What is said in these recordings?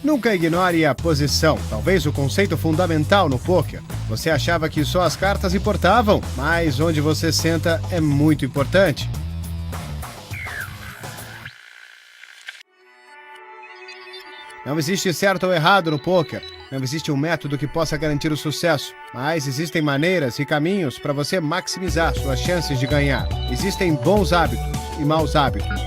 Nunca ignore a posição, talvez o conceito fundamental no pôquer. Você achava que só as cartas importavam, mas onde você senta é muito importante. Não existe certo ou errado no pôquer. Não existe um método que possa garantir o sucesso, mas existem maneiras e caminhos para você maximizar suas chances de ganhar. Existem bons hábitos e maus hábitos.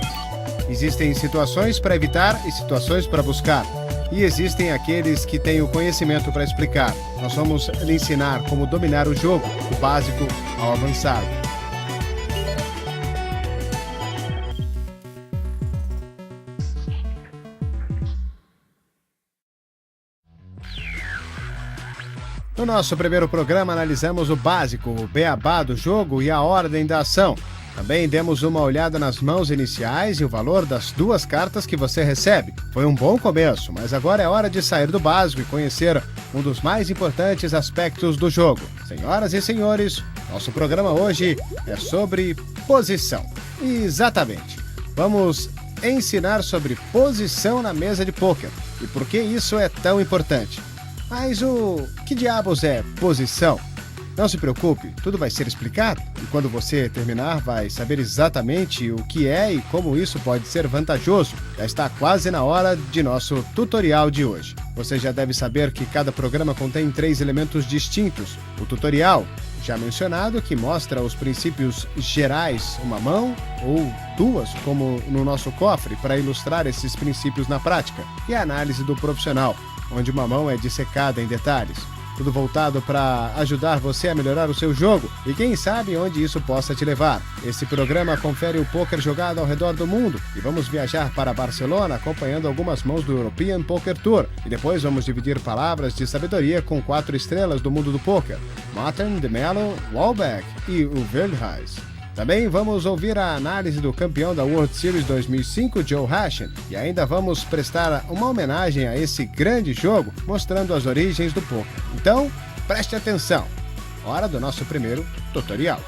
Existem situações para evitar e situações para buscar. E existem aqueles que têm o conhecimento para explicar. Nós vamos lhe ensinar como dominar o jogo, do básico ao avançado. No nosso primeiro programa, analisamos o básico, o beabá do jogo e a ordem da ação. Também demos uma olhada nas mãos iniciais e o valor das duas cartas que você recebe. Foi um bom começo, mas agora é hora de sair do básico e conhecer um dos mais importantes aspectos do jogo. Senhoras e senhores, nosso programa hoje é sobre posição. Exatamente. Vamos ensinar sobre posição na mesa de pôquer e por que isso é tão importante. Mas o que diabos é posição? Não se preocupe, tudo vai ser explicado e quando você terminar vai saber exatamente o que é e como isso pode ser vantajoso. Já está quase na hora de nosso tutorial de hoje. Você já deve saber que cada programa contém 3 elementos distintos. O tutorial, já mencionado, que mostra os princípios gerais, uma mão ou duas, como no nosso cofre, para ilustrar esses princípios na prática. E a análise do profissional, onde uma mão é dissecada em detalhes. Tudo voltado para ajudar você a melhorar o seu jogo e quem sabe onde isso possa te levar. Esse programa confere o pôquer jogado ao redor do mundo e vamos viajar para Barcelona acompanhando algumas mãos do European Poker Tour e depois vamos dividir palavras de sabedoria com 4 estrelas do mundo do pôquer, Martin, de Mello, Walbeck e o Veldhuis. Também vamos ouvir a análise do campeão da World Series 2005, Joe Hachin, e ainda vamos prestar uma homenagem a esse grande jogo, mostrando as origens do pôquer. Então, preste atenção. Hora do nosso primeiro tutorial.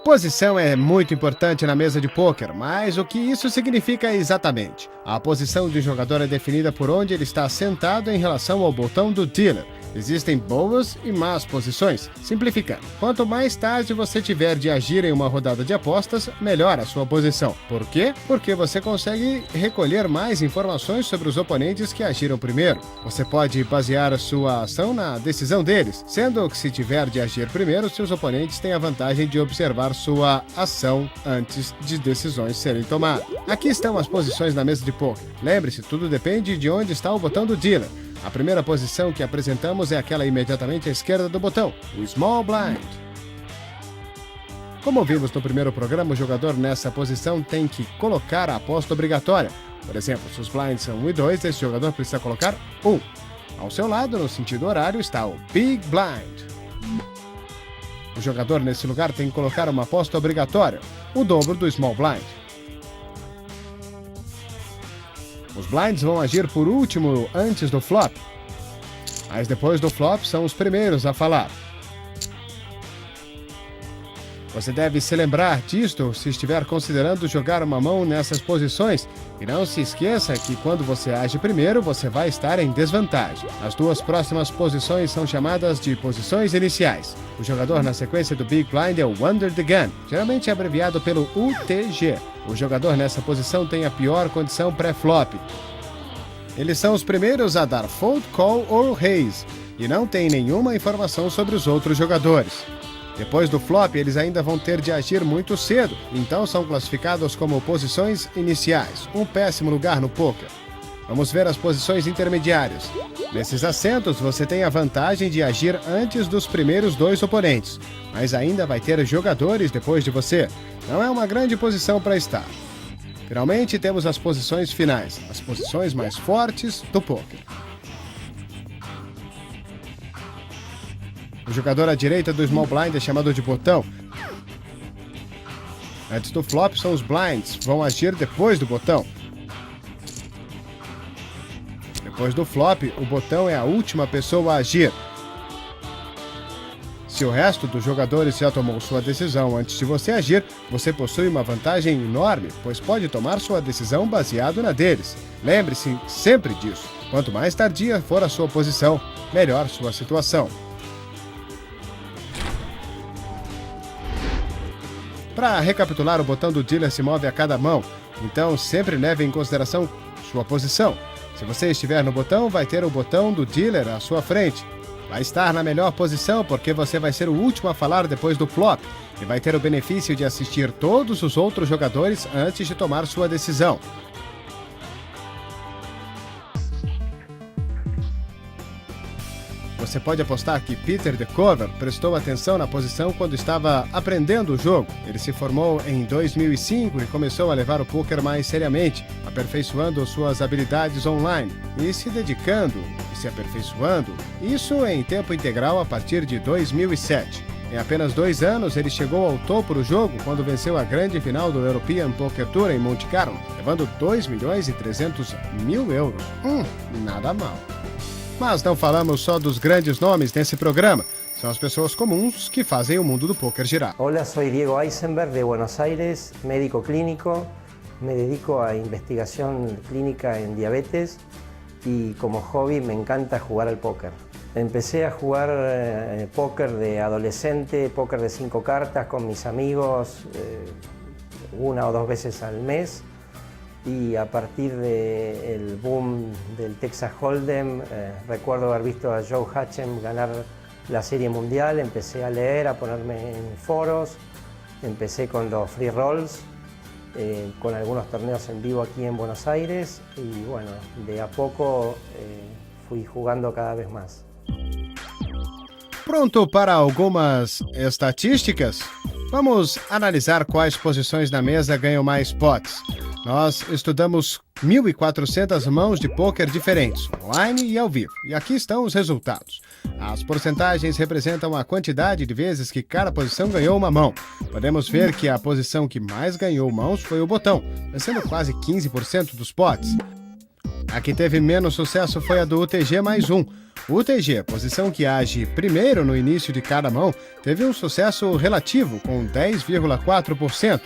Posição é muito importante na mesa de pôquer, mas o que isso significa exatamente? A posição de um jogador é definida por onde ele está sentado em relação ao botão do dealer. Existem boas e más posições. Simplificando, quanto mais tarde você tiver de agir em uma rodada de apostas, melhor a sua posição. Por quê? Porque você consegue recolher mais informações sobre os oponentes que agiram primeiro. Você pode basear a sua ação na decisão deles, sendo que se tiver de agir primeiro, seus oponentes têm a vantagem de observar sua ação antes de decisões serem tomadas. Aqui estão as posições na mesa de pôquer. Lembre-se, tudo depende de onde está o botão do dealer. A primeira posição que apresentamos é aquela imediatamente à esquerda do botão, o Small Blind. Como vimos no primeiro programa, o jogador nessa posição tem que colocar a aposta obrigatória. Por exemplo, se os blinds são 1 e 2, esse jogador precisa colocar 1. Ao seu lado, no sentido horário, está o Big Blind. O jogador nesse lugar tem que colocar uma aposta obrigatória, o dobro do Small Blind. Os blinds vão agir por último antes do flop, mas depois do flop são os primeiros a falar. Você deve se lembrar disto se estiver considerando jogar uma mão nessas posições e não se esqueça que quando você age primeiro, você vai estar em desvantagem. As duas próximas posições são chamadas de posições iniciais. O jogador na sequência do Big Blind é o Under the Gun, geralmente abreviado pelo UTG. O jogador nessa posição tem a pior condição pré-flop. Eles são os primeiros a dar fold, call ou raise e não tem nenhuma informação sobre os outros jogadores. Depois do flop, eles ainda vão ter de agir muito cedo, então são classificados como posições iniciais, um péssimo lugar no pôquer. Vamos ver as posições intermediárias. Nesses assentos, você tem a vantagem de agir antes dos primeiros 2 oponentes, mas ainda vai ter jogadores depois de você. Não é uma grande posição para estar. Finalmente, temos as posições finais, as posições mais fortes do pôquer. O jogador à direita do Small Blind é chamado de botão. Antes do flop são os blinds, vão agir depois do botão. Depois do flop, o botão é a última pessoa a agir. Se o resto dos jogadores já tomou sua decisão antes de você agir, você possui uma vantagem enorme, pois pode tomar sua decisão baseado na deles. Lembre-se sempre disso. Quanto mais tardia for a sua posição, melhor sua situação. Para recapitular, o botão do dealer se move a cada mão, então sempre leve em consideração sua posição. Se você estiver no botão, vai ter o botão do dealer à sua frente. Vai estar na melhor posição porque você vai ser o último a falar depois do flop e vai ter o benefício de assistir todos os outros jogadores antes de tomar sua decisão. Você pode apostar que Peter de Cover prestou atenção na posição quando estava aprendendo o jogo. Ele se formou em 2005 e começou a levar o poker mais seriamente, aperfeiçoando suas habilidades online e se dedicando e se aperfeiçoando, isso em tempo integral a partir de 2007. Em apenas 2 anos, ele chegou ao topo do jogo quando venceu a grande final do European Poker Tour em Monte Carlo, levando 2.300.000 euros. Nada mal. Mas não falamos só dos grandes nomes nesse programa. São as pessoas comuns que fazem o mundo do poker girar. Hola, soy Diego Eisenberg de Buenos Aires, médico clínico. Me dedico a investigación clínica en diabetes y como hobby me encanta jugar al póker. Empecé a jugar póker de adolescente, póker de 5 cartas con mis amigos 1 o 2 veces al mes. Y a partir del boom del Texas Hold'em, recuerdo haber visto a Joe Hatchem ganar la serie mundial, empecé a leer, a ponerme en foros, empecé con los free rolls, con algunos torneos en vivo aquí en Buenos Aires y bueno, de a poco fui jugando cada vez más. Pronto para algumas estatísticas? Vamos analisar quais posições na mesa ganham mais potes. Nós estudamos 1.400 mãos de pôquer diferentes, online e ao vivo, e aqui estão os resultados. As porcentagens representam a quantidade de vezes que cada posição ganhou uma mão. Podemos ver que a posição que mais ganhou mãos foi o botão, vencendo quase 15% dos potes. A que teve menos sucesso foi a do UTG mais 1. O UTG, posição que age primeiro no início de cada mão, teve um sucesso relativo, com 10,4%.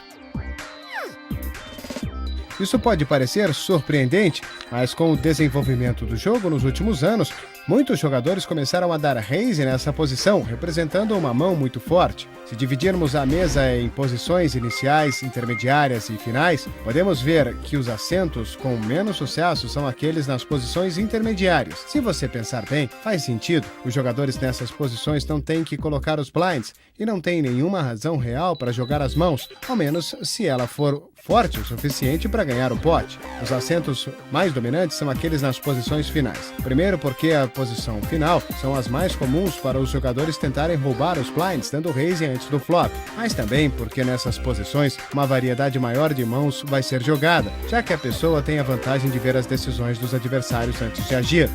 Isso pode parecer surpreendente, mas com o desenvolvimento do jogo nos últimos anos, muitos jogadores começaram a dar raise nessa posição, representando uma mão muito forte. Se dividirmos a mesa em posições iniciais, intermediárias e finais, podemos ver que os assentos com menos sucesso são aqueles nas posições intermediárias. Se você pensar bem, faz sentido. Os jogadores nessas posições não têm que colocar os blinds e não têm nenhuma razão real para jogar as mãos, ao menos se ela for forte o suficiente para ganhar o pote. Os assentos mais dominantes são aqueles nas posições finais. Primeiro porque a posição final são as mais comuns para os jogadores tentarem roubar os blinds, dando raise antes do flop. Mas também porque nessas posições uma variedade maior de mãos vai ser jogada, já que a pessoa tem a vantagem de ver as decisões dos adversários antes de agir.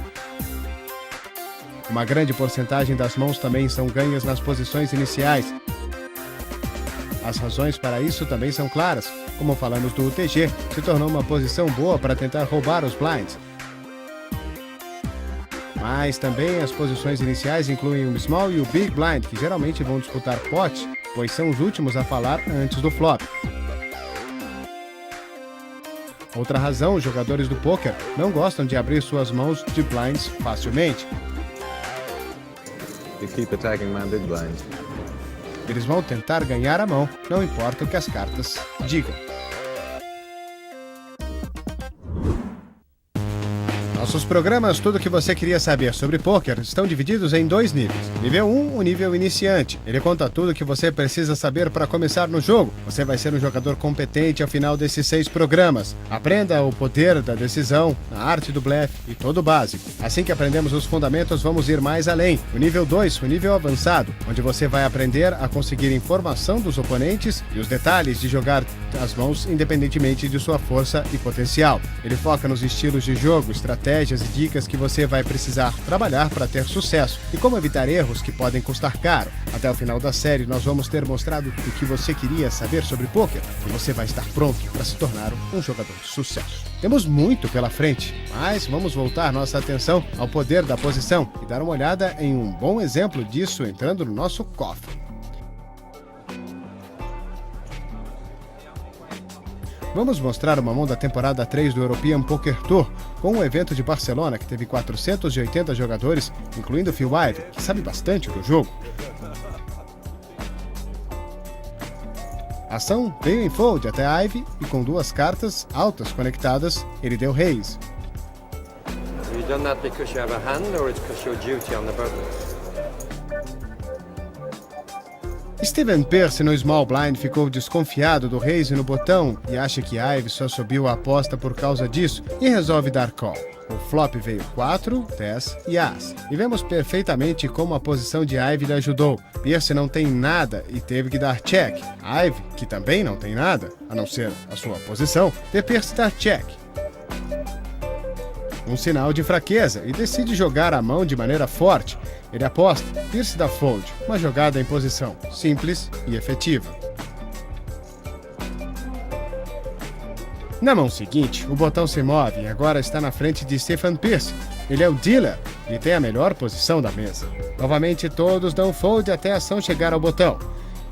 Uma grande porcentagem das mãos também são ganhas nas posições iniciais. As razões para isso também são claras. Como falamos do UTG, se tornou uma posição boa para tentar roubar os blinds. Mas também as posições iniciais incluem o Small e o Big Blind, que geralmente vão disputar potes, pois são os últimos a falar antes do flop. Outra razão, os jogadores do poker não gostam de abrir suas mãos de blinds facilmente. You keep attacking my big blind. Eles vão tentar ganhar a mão, não importa o que as cartas digam. Nossos programas, tudo o que você queria saber sobre pôquer, estão divididos em 2 níveis. Nível 1, o nível iniciante. Ele conta tudo o que você precisa saber para começar no jogo. Você vai ser um jogador competente ao final desses 6 programas. Aprenda o poder da decisão, a arte do blefe e todo o básico. Assim que aprendemos os fundamentos, vamos ir mais além. O nível 2, o nível avançado, onde você vai aprender a conseguir informação dos oponentes e os detalhes de jogar as mãos independentemente de sua força e potencial. Ele foca nos estilos de jogo, estratégia estratégias e dicas que você vai precisar trabalhar para ter sucesso e como evitar erros que podem custar caro. Até o final da série, nós vamos ter mostrado o que você queria saber sobre pôquer e você vai estar pronto para se tornar um jogador de sucesso. Temos muito pela frente, mas vamos voltar nossa atenção ao poder da posição e dar uma olhada em um bom exemplo disso entrando no nosso cofre. Vamos mostrar uma mão da temporada 3 do European Poker Tour, com um evento de Barcelona que teve 480 jogadores, incluindo Phil Ivey, que sabe bastante do jogo. A ação veio em fold até Ivey e com duas cartas altas conectadas, ele deu raise. Have you done that because you have a hand or it's because you're duty on the button? Steven Pearce no small blind ficou desconfiado do raise no botão e acha que Ivey só subiu a aposta por causa disso e resolve dar call. O flop veio 4, 10 e As. E vemos perfeitamente como a posição de Ivey lhe ajudou. Pearce não tem nada e teve que dar check. Ivey, que também não tem nada, a não ser a sua posição, vê Pearce dar check. Um sinal de fraqueza e decide jogar a mão de maneira forte. Ele aposta, Pearce dá fold, uma jogada em posição simples e efetiva. Na mão seguinte, o botão se move e agora está na frente de Stephen Pearce. Ele é o dealer e tem a melhor posição da mesa. Novamente todos dão fold até a ação chegar ao botão.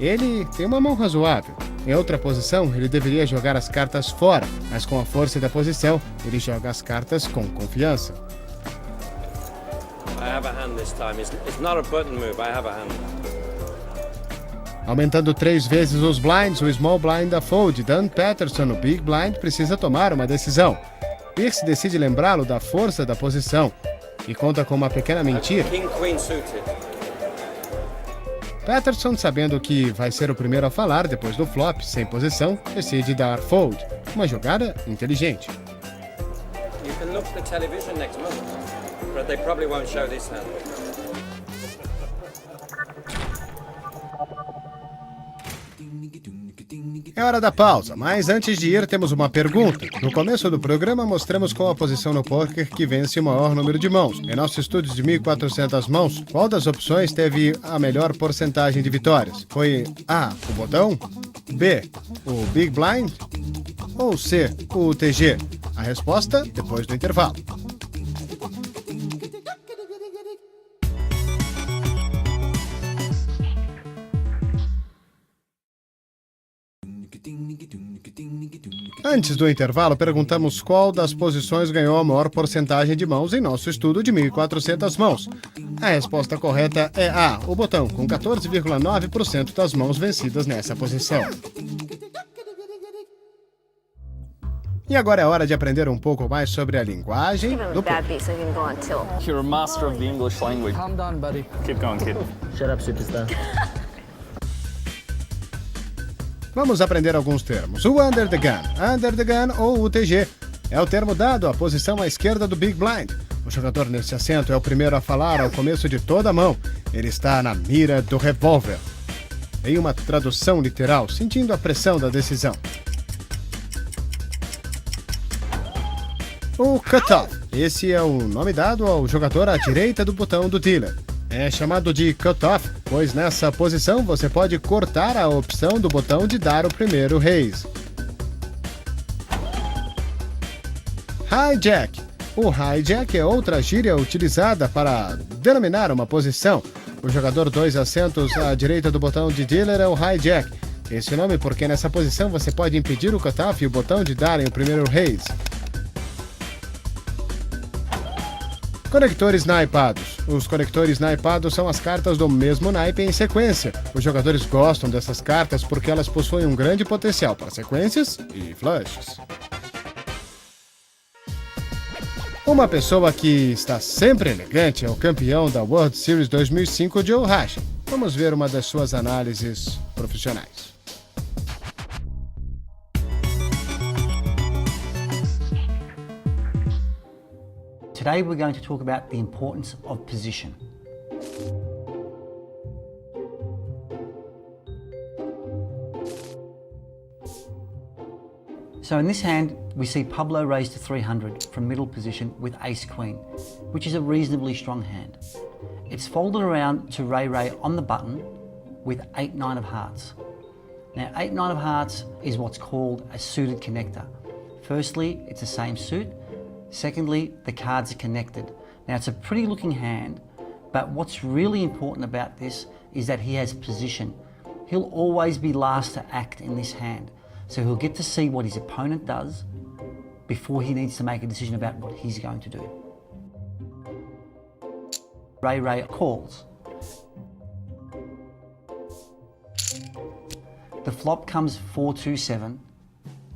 Ele tem uma mão razoável. Em outra posição, ele deveria jogar as cartas fora, mas com a força da posição, ele joga as cartas com confiança. I have a hand this time. It's not a button move, I have a hand. Aumentando 3 vezes os blinds, o small blind da fold. Dan Patterson, o big blind, precisa tomar uma decisão. Pearce decide lembrá-lo da força da posição e conta com uma pequena mentira. King Queen suited. Patterson, sabendo que vai ser o primeiro a falar depois do flop, sem posição, decide dar fold. Uma jogada inteligente. You can look at the television next month, but they probably won't show this hand. É hora da pausa, mas antes de ir temos uma pergunta. No começo do programa mostramos qual a posição no poker que vence o maior número de mãos. Em nosso estudo de 1.400 mãos, qual das opções teve a melhor porcentagem de vitórias? Foi A, o botão, B, o Big Blind ou C, o UTG? A resposta depois do intervalo. Antes do intervalo, perguntamos qual das posições ganhou a maior porcentagem de mãos em nosso estudo de 1.400 mãos. A resposta correta é A, o botão, com 14,9% das mãos vencidas nessa posição. E agora é hora de aprender um pouco mais sobre a linguagem do poker. You're a master of the English language. Calm down, buddy. Keep going, kid. Shut up, superstar. Vamos aprender alguns termos. O under the gun ou UTG, é o termo dado à posição à esquerda do Big Blind. O jogador nesse assento é o primeiro a falar ao começo de toda a mão. Ele está na mira do revólver. Em uma tradução literal, sentindo a pressão da decisão. O cutoff. Esse é o nome dado ao jogador à direita do botão do dealer. É chamado de cutoff, pois nessa posição você pode cortar a opção do botão de dar o primeiro raise. Hijack. O hijack é outra gíria utilizada para denominar uma posição. O jogador 2 assentos à direita do botão de dealer é o hijack. Esse nome porque nessa posição você pode impedir o cutoff e o botão de darem o primeiro raise. Conectores naipados. Os conectores naipados são as cartas do mesmo naipe em sequência. Os jogadores gostam dessas cartas porque elas possuem um grande potencial para sequências e flushes. Uma pessoa que está sempre elegante é o campeão da World Series 2005, Joe Hash. Vamos ver uma das suas análises profissionais. Today we're going to talk about the importance of position. So in this hand, we see Pablo raise to 300 from middle position with ace-queen, which is a reasonably strong hand. It's folded around to Ray on the button with 8-9 of hearts. Now 8-9 of hearts is what's called a suited connector. Firstly, it's the same suit. Secondly, the cards are connected. Now it's a pretty looking hand, but what's really important about this is that he has position. He'll always be last to act in this hand, so he'll get to see what his opponent does before he needs to make a decision about what he's going to do. Ray calls. The flop comes 4-2-7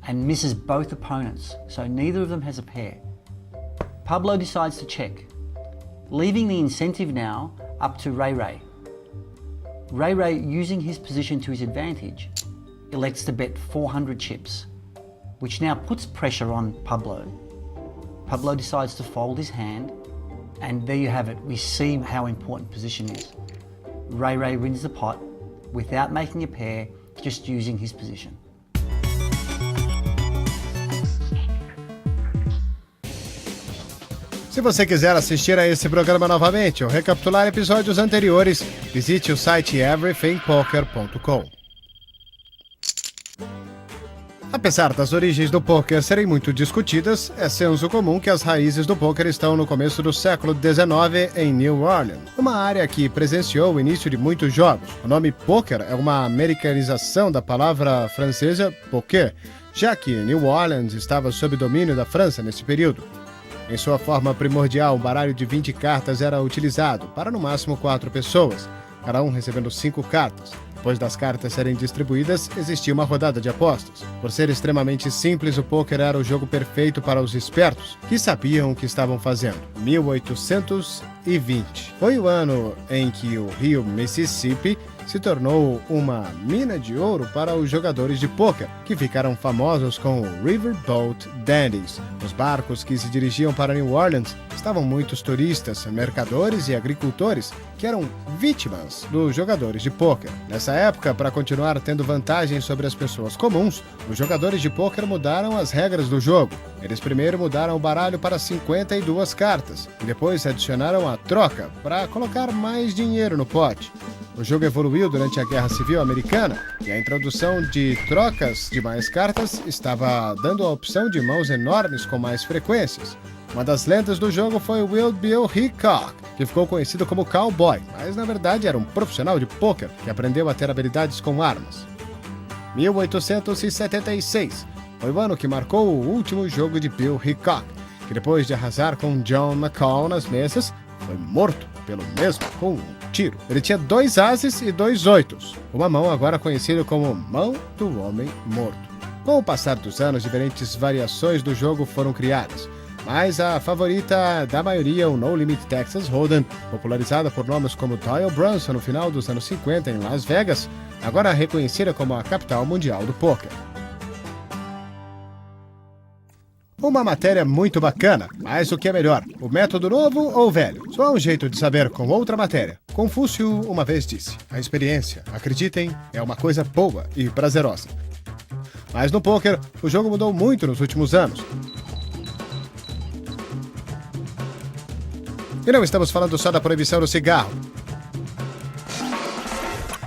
and misses both opponents, so neither of them has a pair. Pablo decides to check, leaving the incentive now up to Ray. Ray, using his position to his advantage, elects to bet 400 chips, which now puts pressure on Pablo. Pablo decides to fold his hand, and there you have it. We see how important position is. Ray wins the pot without making a pair, just using his position. Se você quiser assistir a esse programa novamente ou recapitular episódios anteriores, visite o site everythingpoker.com. Apesar das origens do poker serem muito discutidas, é senso comum que as raízes do poker estão no começo do século XIX em New Orleans, uma área que presenciou o início de muitos jogos. O nome poker é uma americanização da palavra francesa poker, já que New Orleans estava sob domínio da França nesse período. Em sua forma primordial, um baralho de 20 cartas era utilizado para no máximo 4 pessoas, cada um recebendo 5 cartas. Depois das cartas serem distribuídas, existia uma rodada de apostas. Por ser extremamente simples, o pôquer era o jogo perfeito para os espertos, que sabiam o que estavam fazendo. 1820 foi o ano em que o rio Mississippi se tornou uma mina de ouro para os jogadores de pôquer, que ficaram famosos com o Riverboat Dandies. Os barcos que se dirigiam para New Orleans estavam muitos turistas, mercadores e agricultores que eram vítimas dos jogadores de pôquer. Nessa época, para continuar tendo vantagem sobre as pessoas comuns, os jogadores de pôquer mudaram as regras do jogo. Eles primeiro mudaram o baralho para 52 cartas e depois adicionaram a troca para colocar mais dinheiro no pote. O jogo evoluiu durante a Guerra Civil Americana e a introdução de trocas de mais cartas estava dando a opção de mãos enormes com mais frequências. Uma das lendas do jogo foi Wild Bill Hickok, que ficou conhecido como cowboy, mas na verdade era um profissional de pôquer que aprendeu a ter habilidades com armas. 1876 foi o ano que marcou o último jogo de Bill Hickok, que depois de arrasar com John McCall nas mesas, foi morto pelo mesmo com um tiro. Ele tinha 2 ases e 2 oitos, uma mão agora conhecida como mão do homem morto. Com o passar dos anos, diferentes variações do jogo foram criadas, mas a favorita da maioria, o No Limit Texas Hold'em, popularizada por nomes como Doyle Brunson no final dos anos 50 em Las Vegas, agora reconhecida como a capital mundial do pôquer. Uma matéria muito bacana, mas o que é melhor, o método novo ou o velho? Só há um jeito de saber com outra matéria. Confúcio uma vez disse, a experiência, acreditem, é uma coisa boa e prazerosa. Mas no pôquer, o jogo mudou muito nos últimos anos. E não estamos falando só da proibição do cigarro.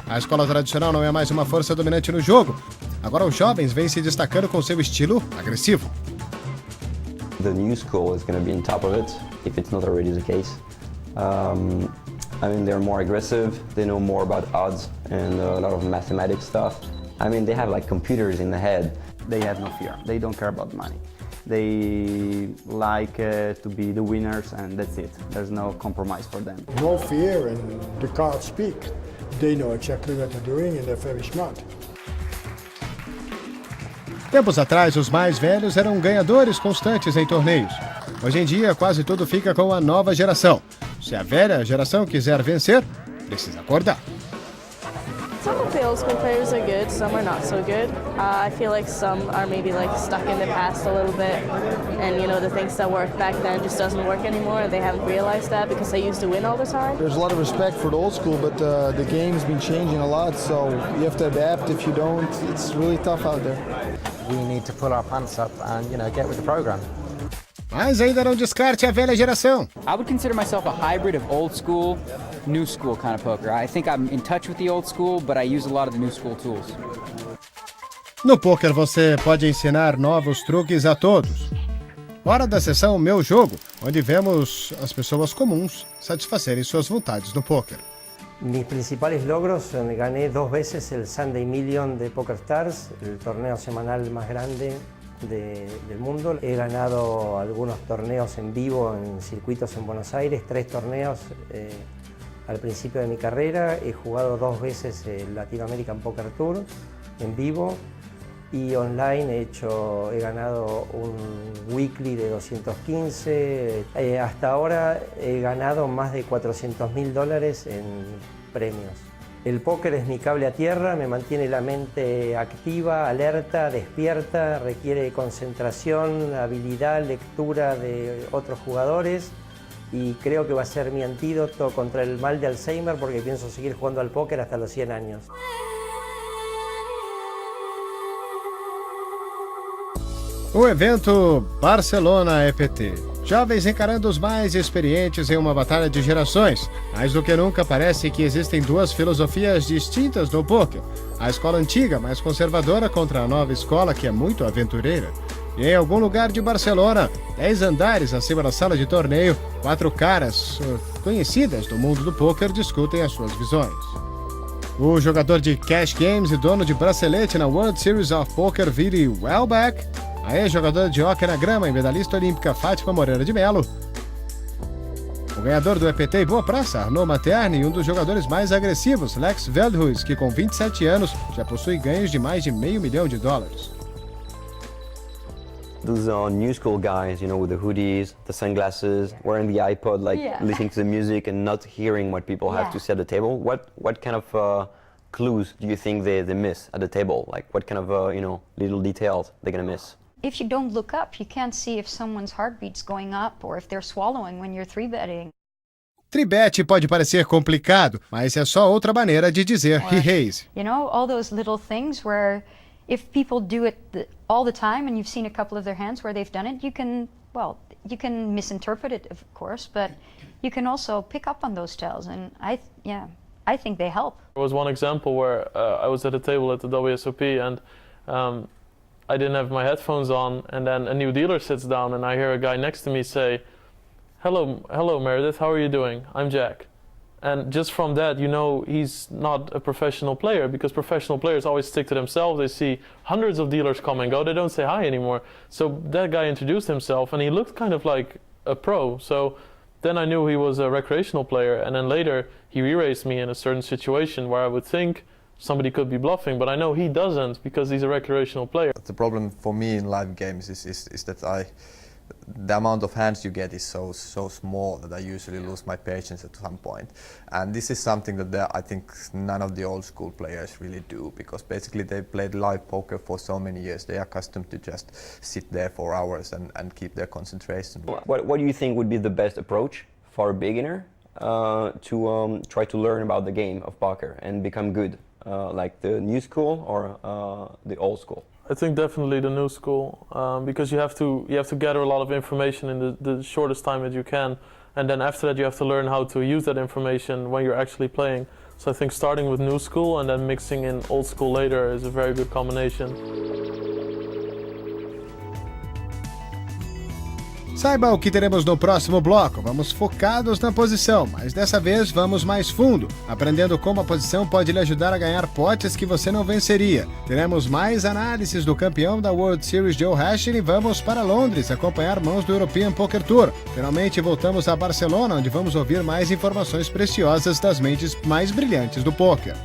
A escola tradicional não é mais uma força dominante no jogo. Agora os jovens vêm se destacando com seu estilo agressivo. The new school is going to be on top of it, if it's not already the case. I mean, they're more aggressive, they know more about odds and a lot of mathematics stuff. I mean, they have like computers in the head. They have no fear, they don't care about money. They like to be the winners and that's it. There's no compromise for them. No fear and the cards speak. They know exactly what they're doing and they're very smart. Tempos atrás, os mais velhos eram ganhadores constantes em torneios. Hoje em dia, quase tudo fica com a nova geração. Se a velha geração quiser vencer, precisa acordar. Some of the old school players are good, some are not so good. I feel like some are maybe like stuck in the past a little bit, and you know the things that worked back then just doesn't work anymore, and they haven't realized that because they used to win all the time. There's a lot of respect for the old school, but the game's been changing a lot, so you have to adapt. If you don't, it's really tough out there. we need to pull our pants up and, get with the program. Mas ainda não descarte a velha geração. I would consider myself a hybrid of old school, new school kind of poker. I think I'm in touch with the old school, but I use a lot of the new school tools. No poker você pode ensinar novos truques a todos. Hora da sessão Meu Jogo, onde vemos as pessoas comuns satisfazerem suas vontades no poker. Mis principales logros, gané 2 veces el Sunday Million de PokerStars, el torneo semanal más grande del mundo. He ganado algunos torneos en vivo en circuitos en Buenos Aires, 3 torneos al principio de mi carrera. He jugado 2 veces el Latin American Poker Tour en vivo y online he ganado un weekly de 215. Hasta ahora he ganado más de $400.000 en premios. El póker es mi cable a tierra, me mantiene la mente activa, alerta, despierta, requiere concentración, habilidad, lectura de otros jugadores y creo que va a ser mi antídoto contra el mal de Alzheimer porque pienso seguir jugando al póker hasta los 100 años. O evento Barcelona EPT. Jovens encarando os mais experientes em uma batalha de gerações. Mais do que nunca parece que existem 2 filosofias distintas no poker. A escola antiga, mais conservadora, contra a nova escola, que é muito aventureira. E em algum lugar de Barcelona, 10 andares acima da sala de torneio, 4 caras conhecidas do mundo do poker discutem as suas visões. O jogador de cash games e dono de bracelete na World Series of Poker, Vili Welbeck, a ex-jogadora de hóquei na grama e medalhista olímpica Fátima Moreira de Mello, o ganhador do EPT e Boa Praça, Arnaud Materni, e um dos jogadores mais agressivos, Lex Veldhuis, que com 27 anos já possui ganhos de mais de $500 mil. Those new school guys, with the hoodies, the sunglasses, wearing the iPod, listening to the music and not hearing what people have to say at the table. What kind of clues do you think they miss at the table? Like what kind of little details they're gonna miss? If you don't look up, you can't see if someone's heartbeat's going up or if they're swallowing when you're 3-betting. Tribet pode parecer complicado, mas é só outra maneira de dizer he raise. All those little things where if people do it all the time and you've seen a couple of their hands where they've done it, you can misinterpret it, of course, but you can also pick up on those tells, and I think they help. There was one example where I was at a table at the WSOP and I didn't have my headphones on, and then a new dealer sits down and I hear a guy next to me say, hello Meredith, how are you doing? I'm Jack. And just from that, he's not a professional player, because professional players always stick to themselves. They see hundreds of dealers come and go. They don't say hi anymore. So that guy introduced himself and he looked kind of like a pro. So then I knew he was a recreational player, and then later he re-raised me in a certain situation where I would think somebody could be bluffing, but I know he doesn't because he's a recreational player. The problem for me in live games is that the amount of hands you get is so small that I usually lose my patience at some point. And this is something that I think none of the old school players really do, because basically they played live poker for so many years. They are accustomed to just sit there for hours and keep their concentration. What do you think would be the best approach for a beginner to try to learn about the game of poker and become good? Like the new school or the old school? I think definitely the new school, because you have to gather a lot of information in the shortest time that you can, and then after that you have to learn how to use that information when you're actually playing. So I think starting with new school and then mixing in old school later is a very good combination. Saiba o que teremos no próximo bloco. Vamos focados na posição, mas dessa vez vamos mais fundo, aprendendo como a posição pode lhe ajudar a ganhar potes que você não venceria. Teremos mais análises do campeão da World Series, Joe Hashing, e vamos para Londres acompanhar mãos do European Poker Tour. Finalmente voltamos a Barcelona, onde vamos ouvir mais informações preciosas das mentes mais brilhantes do poker.